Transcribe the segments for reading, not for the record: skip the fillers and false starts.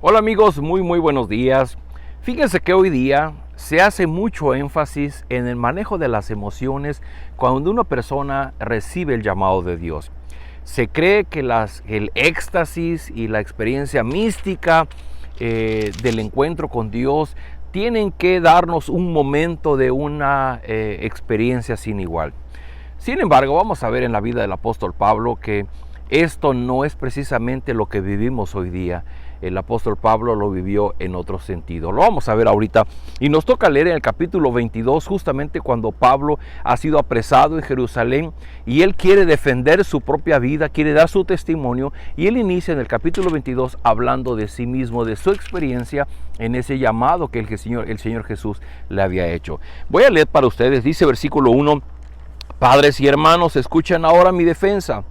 Hola amigos, muy buenos días. Fíjense que hoy día se hace mucho énfasis en el manejo de las emociones cuando una persona recibe el llamado de Dios. Se cree que el éxtasis y la experiencia mística del encuentro con Dios tienen que darnos un momento de una experiencia sin igual. Sin embargo, vamos a ver en la vida del apóstol Pablo que esto no es precisamente lo que vivimos hoy día. El apóstol Pablo lo vivió en otro sentido. Lo vamos a ver ahorita y nos toca leer en el capítulo 22 justamente cuando Pablo ha sido apresado en Jerusalén y él quiere defender su propia vida, quiere dar su testimonio, y él inicia en el capítulo 22 hablando de sí mismo, de su experiencia en ese llamado que el Señor Jesús le había hecho. Voy a leer para ustedes, dice versículo 1: Padres y hermanos, escuchen ahora mi defensa.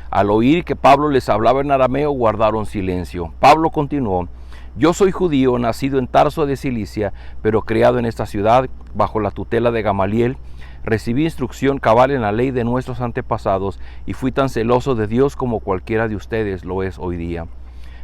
Al oír que Pablo les hablaba en arameo, guardaron silencio. Pablo continuó: Yo soy judío, nacido en Tarso de Cilicia, pero criado en esta ciudad, bajo la tutela de Gamaliel. Recibí instrucción cabal en la ley de nuestros antepasados, y fui tan celoso de Dios como cualquiera de ustedes lo es hoy día.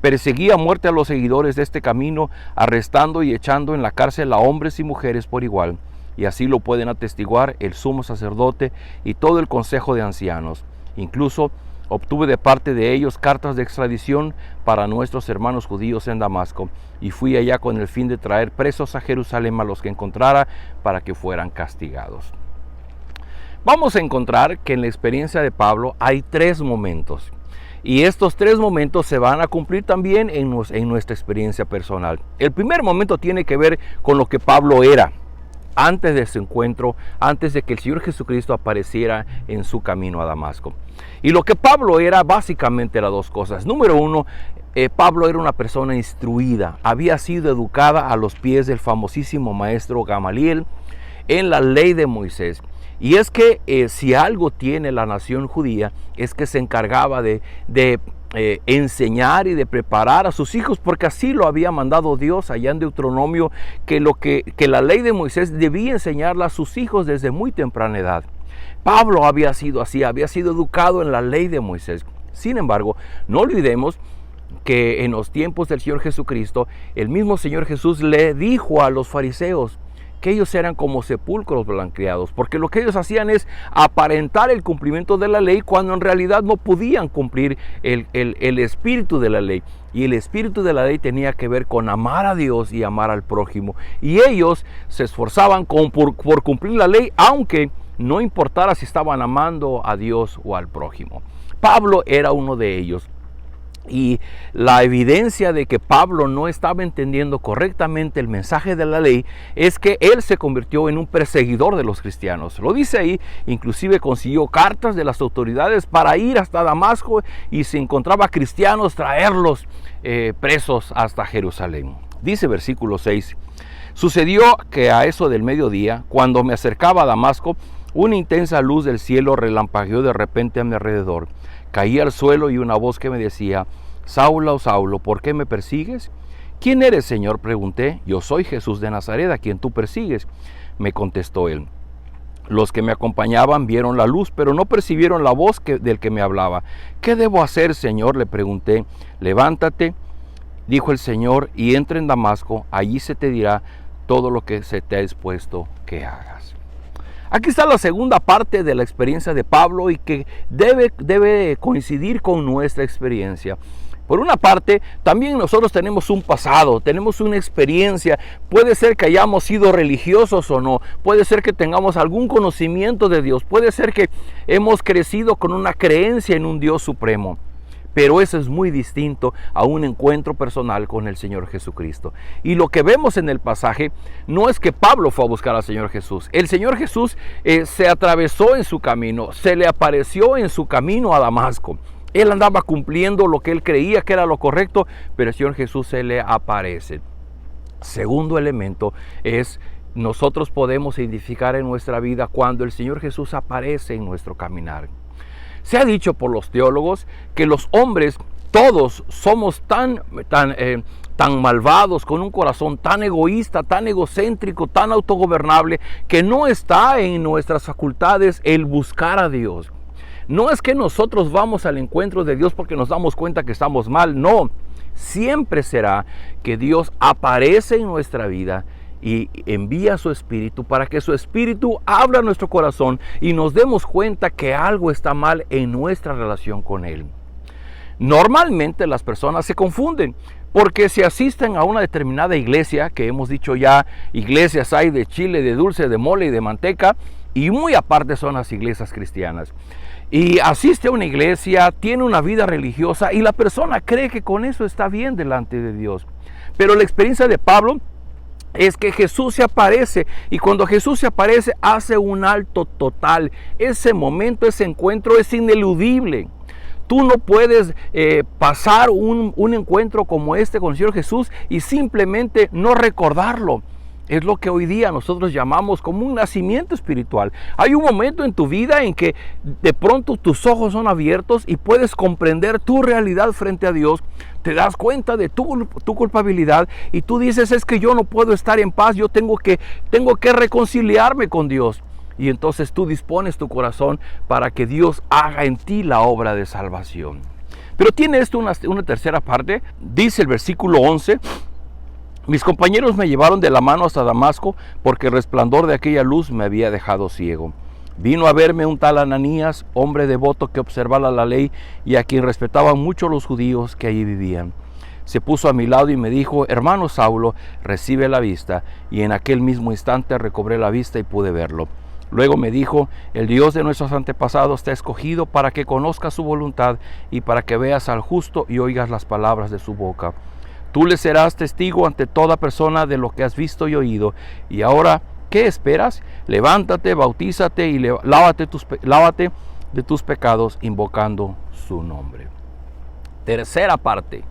Perseguí a muerte a los seguidores de este camino, arrestando y echando en la cárcel a hombres y mujeres por igual, y así lo pueden atestiguar el sumo sacerdote y todo el consejo de ancianos. Incluso obtuve de parte de ellos cartas de extradición para nuestros hermanos judíos en Damasco, y fui allá con el fin de traer presos a Jerusalén a los que encontrara para que fueran castigados. Vamos a encontrar que en la experiencia de Pablo hay tres momentos, y estos tres momentos se van a cumplir también en nuestra experiencia personal. El primer momento tiene que ver con lo que Pablo era antes de su encuentro, antes de que el Señor Jesucristo apareciera en su camino a Damasco. Y lo que Pablo era básicamente era dos cosas. Número uno, Pablo era una persona instruida, había sido educada a los pies del famosísimo maestro Gamaliel en la ley de Moisés. Y es que si algo tiene la nación judía, es que se encargaba de enseñar y de preparar a sus hijos, porque así lo había mandado Dios allá en Deuteronomio, que la ley de Moisés debía enseñarla a sus hijos desde muy temprana edad. Pablo había sido así, había sido educado en la ley de Moisés. Sin embargo, no olvidemos que en los tiempos del Señor Jesucristo, el mismo Señor Jesús le dijo a los fariseos que ellos eran como sepulcros blanqueados, porque lo que ellos hacían es aparentar el cumplimiento de la ley cuando en realidad no podían cumplir el espíritu de la ley. Y el espíritu de la ley tenía que ver con amar a Dios y amar al prójimo. Y ellos se esforzaban por cumplir la ley, aunque no importara si estaban amando a Dios o al prójimo. Pablo era uno de ellos. Y la evidencia de que Pablo no estaba entendiendo correctamente el mensaje de la ley es que él se convirtió en un perseguidor de los cristianos. Lo dice ahí, inclusive consiguió cartas de las autoridades para ir hasta Damasco, y si encontraba cristianos, traerlos presos hasta Jerusalén. Dice versículo 6: Sucedió que a eso del mediodía, cuando me acercaba a Damasco, una intensa luz del cielo relampagueó de repente a mi alrededor. Caí al suelo y una voz que me decía: Saulo, Saulo, ¿por qué me persigues? ¿Quién eres, Señor?, pregunté. Yo soy Jesús de Nazaret, a quien tú persigues, me contestó él. Los que me acompañaban vieron la luz, pero no percibieron la voz del que me hablaba. ¿Qué debo hacer, Señor?, le pregunté. Levántate, dijo el Señor, y entra en Damasco. Allí se te dirá todo lo que se te ha dispuesto que hagas. Aquí está la segunda parte de la experiencia de Pablo, y que debe coincidir con nuestra experiencia. Por una parte, también nosotros tenemos un pasado, tenemos una experiencia. Puede ser que hayamos sido religiosos o no, puede ser que tengamos algún conocimiento de Dios, puede ser que hemos crecido con una creencia en un Dios supremo. Pero eso es muy distinto a un encuentro personal con el Señor Jesucristo. Y lo que vemos en el pasaje no es que Pablo fue a buscar al Señor Jesús. El Señor Jesús se atravesó en su camino, se le apareció en su camino a Damasco. Él andaba cumpliendo lo que él creía que era lo correcto, pero el Señor Jesús se le aparece. Segundo elemento es: nosotros podemos identificar en nuestra vida cuando el Señor Jesús aparece en nuestro caminar. Se ha dicho por los teólogos que los hombres, todos, somos tan malvados, con un corazón tan egoísta, tan egocéntrico, tan autogobernable, que no está en nuestras facultades el buscar a Dios. No es que nosotros vamos al encuentro de Dios porque nos damos cuenta que estamos mal, no. siempre será que Dios aparece en nuestra vida y envía su Espíritu para que su Espíritu abra nuestro corazón y nos demos cuenta que algo está mal en nuestra relación con Él. Normalmente las personas se confunden porque si asisten a una determinada iglesia, que hemos dicho ya, iglesias hay de chile, de dulce, de mole y de manteca, y muy aparte son las iglesias cristianas. Y asiste a una iglesia, tiene una vida religiosa y la persona cree que con eso está bien delante de Dios. Pero la experiencia de Pablo es que Jesús se aparece, y cuando Jesús se aparece hace un alto total. Ese momento, ese encuentro es ineludible. Tú no puedes pasar un encuentro como este con el Señor Jesús y simplemente no recordarlo. Es lo que hoy día nosotros llamamos como un nacimiento espiritual. Hay un momento en tu vida en que de pronto tus ojos son abiertos y puedes comprender tu realidad frente a Dios. Te das cuenta de tu culpabilidad y tú dices, es que yo no puedo estar en paz, yo tengo que reconciliarme con Dios. Y entonces tú dispones tu corazón para que Dios haga en ti la obra de salvación. Pero tiene esto una tercera parte. Dice el versículo 11, mis compañeros me llevaron de la mano hasta Damasco porque el resplandor de aquella luz me había dejado ciego. Vino a verme un tal Ananías, hombre devoto que observaba la ley y a quien respetaban mucho los judíos que allí vivían. Se puso a mi lado y me dijo, hermano Saulo, recibe la vista. Y en aquel mismo instante recobré la vista y pude verlo. Luego me dijo, el Dios de nuestros antepasados te ha escogido para que conozcas su voluntad y para que veas al justo y oigas las palabras de su boca. Tú le serás testigo ante toda persona de lo que has visto y oído. Y ahora, ¿qué esperas? Levántate, bautízate y lávate de tus pecados invocando su nombre. Tercera parte.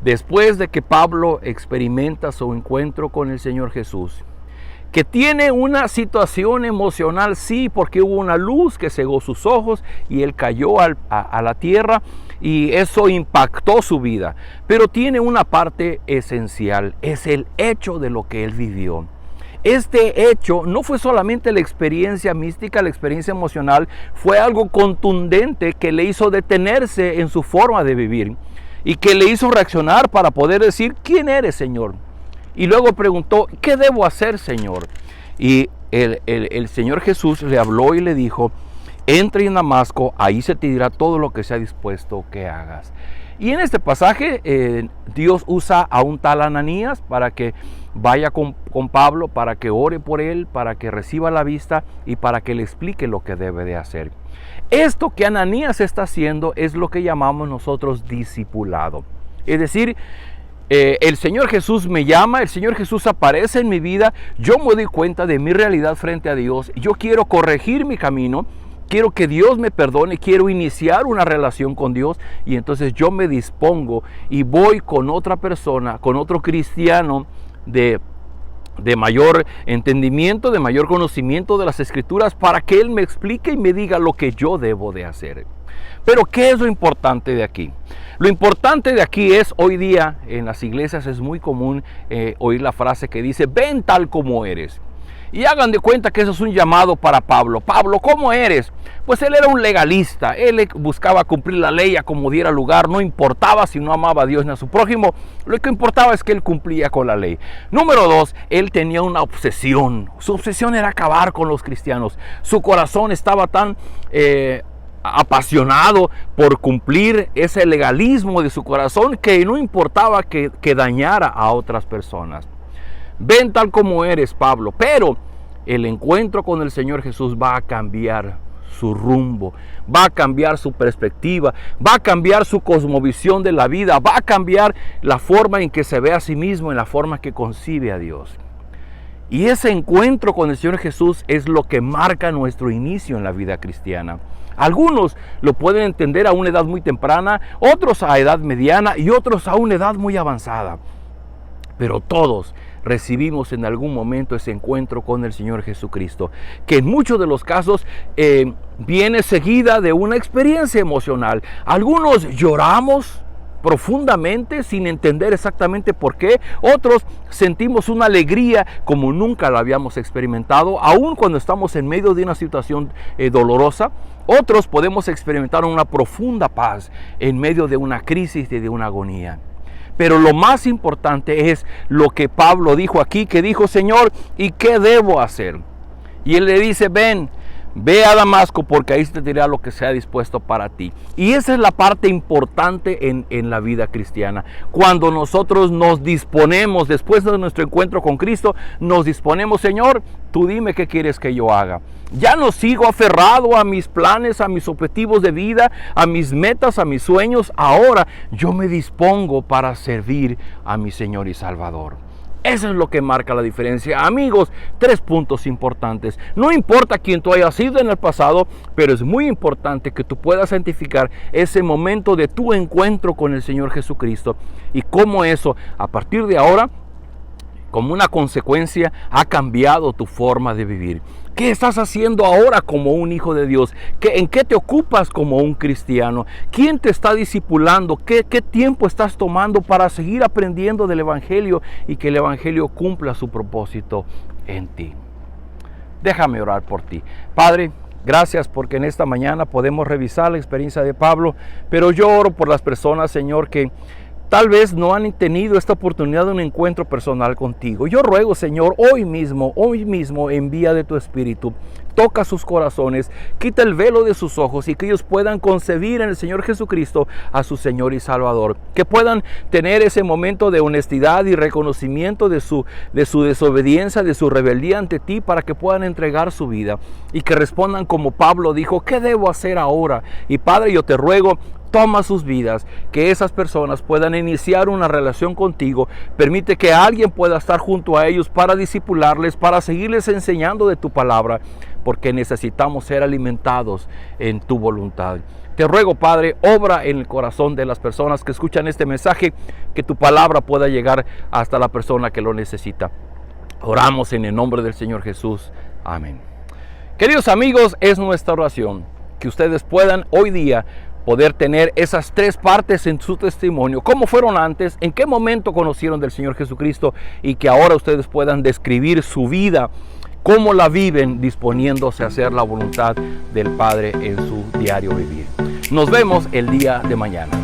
Después de que Pablo experimenta su encuentro con el Señor Jesús, que tiene una situación emocional, sí, porque hubo una luz que cegó sus ojos y él cayó a la tierra y eso impactó su vida. Pero tiene una parte esencial, es el hecho de lo que él vivió. Este hecho no fue solamente la experiencia mística, la experiencia emocional, fue algo contundente que le hizo detenerse en su forma de vivir y que le hizo reaccionar para poder decir, ¿quién eres, Señor? Y luego preguntó, ¿qué debo hacer, Señor? Y el Señor Jesús le habló y le dijo, entra en Damasco, ahí se te dirá todo lo que sea dispuesto que hagas. Y en este pasaje Dios usa a un tal Ananías para que vaya con Pablo, para que ore por él, para que reciba la vista y para que le explique lo que debe de hacer. Esto que Ananías está haciendo es lo que llamamos nosotros discipulado. Es decir, el Señor Jesús me llama, el Señor Jesús aparece en mi vida, yo me doy cuenta de mi realidad frente a Dios, yo quiero corregir mi camino, quiero que Dios me perdone, quiero iniciar una relación con Dios y entonces yo me dispongo y voy con otra persona, con otro cristiano de mayor entendimiento, de mayor conocimiento de las Escrituras para que Él me explique y me diga lo que yo debo de hacer. Pero ¿qué es lo importante de aquí? Lo importante de aquí es, hoy día en las iglesias es muy común oír la frase que dice, ven tal como eres. Y hagan de cuenta que eso es un llamado para Pablo. Pablo, ¿cómo eres? Pues él era un legalista, él buscaba cumplir la ley a como diera lugar, no importaba si no amaba a Dios ni a su prójimo, lo que importaba es que él cumplía con la ley. Número 2, él tenía una obsesión, su obsesión era acabar con los cristianos, su corazón estaba tan apasionado por cumplir ese legalismo de su corazón que no importaba que dañara a otras personas. Ven tal como eres, Pablo, pero el encuentro con el Señor Jesús va a cambiar su rumbo, va a cambiar su perspectiva, va a cambiar su cosmovisión de la vida, va a cambiar la forma en que se ve a sí mismo, en la forma que concibe a Dios. Y ese encuentro con el Señor Jesús es lo que marca nuestro inicio en la vida cristiana. Algunos lo pueden entender a una edad muy temprana, otros a edad mediana y otros a una edad muy avanzada. Pero todos recibimos en algún momento ese encuentro con el Señor Jesucristo, que en muchos de los casos viene seguida de una experiencia emocional. Algunos lloramos profundamente sin entender exactamente por qué. Otros sentimos una alegría como nunca la habíamos experimentado, aun cuando estamos en medio de una situación dolorosa. Otros podemos experimentar una profunda paz en medio de una crisis y de una agonía. Pero lo más importante es lo que Pablo dijo aquí, que dijo: Señor, ¿y qué debo hacer? Y él le dice: ven, ve a Damasco, porque ahí te dirá lo que sea dispuesto para ti. Y esa es la parte importante en la vida cristiana. Cuando nosotros nos disponemos, después de nuestro encuentro con Cristo, nos disponemos: Señor, tú dime qué quieres que yo haga. Ya no sigo aferrado a mis planes, a mis objetivos de vida, a mis metas, a mis sueños. Ahora yo me dispongo para servir a mi Señor y Salvador. Eso es lo que marca la diferencia. Amigos, 3 puntos importantes. No importa quién tú hayas sido en el pasado, pero es muy importante que tú puedas identificar ese momento de tu encuentro con el Señor Jesucristo y cómo eso, a partir de ahora, como una consecuencia, ha cambiado tu forma de vivir. ¿Qué estás haciendo ahora como un hijo de Dios? ¿En qué te ocupas como un cristiano? ¿Quién te está discipulando? ¿Qué tiempo estás tomando para seguir aprendiendo del Evangelio y que el Evangelio cumpla su propósito en ti? Déjame orar por ti. Padre, gracias porque en esta mañana podemos revisar la experiencia de Pablo, pero yo oro por las personas, Señor, que tal vez no han tenido esta oportunidad de un encuentro personal contigo. Yo ruego, Señor, hoy mismo, envía de tu Espíritu. Toca sus corazones, quita el velo de sus ojos y que ellos puedan concebir en el Señor Jesucristo a su Señor y Salvador. Que puedan tener ese momento de honestidad y reconocimiento de su desobediencia, de su rebeldía ante ti, para que puedan entregar su vida y que respondan como Pablo dijo: ¿qué debo hacer ahora? Y Padre, yo te ruego, toma sus vidas, que esas personas puedan iniciar una relación contigo. Permite que alguien pueda estar junto a ellos para discipularles, para seguirles enseñando de tu palabra, porque necesitamos ser alimentados en tu voluntad. Te ruego, Padre, obra en el corazón de las personas que escuchan este mensaje, que tu palabra pueda llegar hasta la persona que lo necesita. Oramos en el nombre del Señor Jesús. Amén. Queridos amigos, es nuestra oración que ustedes puedan hoy día poder tener esas 3 partes en su testimonio: cómo fueron antes, en qué momento conocieron del Señor Jesucristo, y que ahora ustedes puedan describir su vida, cómo la viven disponiéndose a hacer la voluntad del Padre en su diario vivir. Nos vemos el día de mañana.